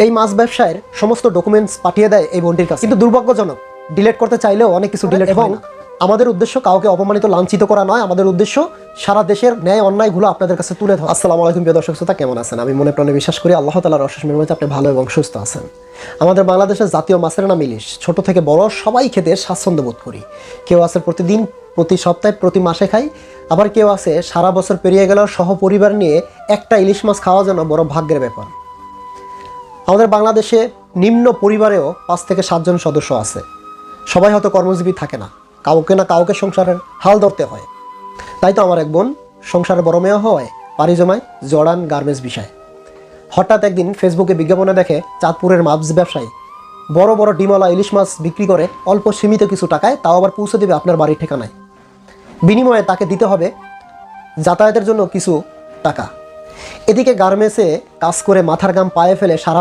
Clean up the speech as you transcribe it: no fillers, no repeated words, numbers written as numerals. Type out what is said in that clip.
এই মাছ ব্যবসায়ের সমস্ত ডকুমেন্টস পাঠিয়ে দেয় এই বোনটির কাছে, কিন্তু দুর্ভাগ্যজনক ডিলিট করতে চাইলেও অনেক কিছু ডিলিট এবং আমাদের উদ্দেশ্য কাউকে অপমানিত লাঞ্ছিত করা নয়, আমাদের উদ্দেশ্য সারা দেশের ন্যায় অন্যায়গুলো আপনাদের কাছে তুলে ধরা। আসসালামু আলাইকুম প্রিয় দর্শক শ্রোতা, কেমন আছেন? আমি মনে প্রাণে বিশ্বাস করি আল্লাহ তাআলার অশেষ মেহরবানিতে আপনি ভালো এবং সুস্থ আছেন। আমাদের বাংলাদেশের জাতীয় মাছের নাম ইলিশ। ছোট থেকে বড় সবাই খেতে স্বাচ্ছন্দ্য বোধ করি। কেউ আছে প্রতিদিন, প্রতি সপ্তাহে, প্রতি মাসে খাই, আবার কেউ আছে সারা বছর পেরিয়ে গেলেও সহপরিবার নিয়ে একটা ইলিশ মাছ খাওয়া যেন বড় ভাগ্যের ব্যাপার। আমাদের বাংলাদেশে নিম্ন পরিবারেও 5 থেকে 7 জন সদস্য আছে। সবাই হয়তো কর্মজীবী থাকে না, কাউকে না কাউকে সংসারের হাল ধরতে হয়। তাই তো আমার এক বোন সংসারের বড় মেয়ে হয়, পাড়ি জমায় জর্ডান গার্মেন্টস বিষয়। হঠাৎ একদিন ফেসবুকে বিজ্ঞাপনে দেখে চাঁদপুরের মাছ ব্যবসায়ী বড় বড় ডিমওয়ালা ইলিশ মাছ বিক্রি করে অল্প সীমিত কিছু টাকায়, তাও আবার পৌঁছে দেবে আপনার বাড়ির ঠিকানায়। বিনিময়ে তাকে দিতে হবে যাতায়াতের জন্য কিছু টাকা। এদিকে গার্মেন্টসে কাজ করে মাথার ঘাম পায়ে ফেলে সারা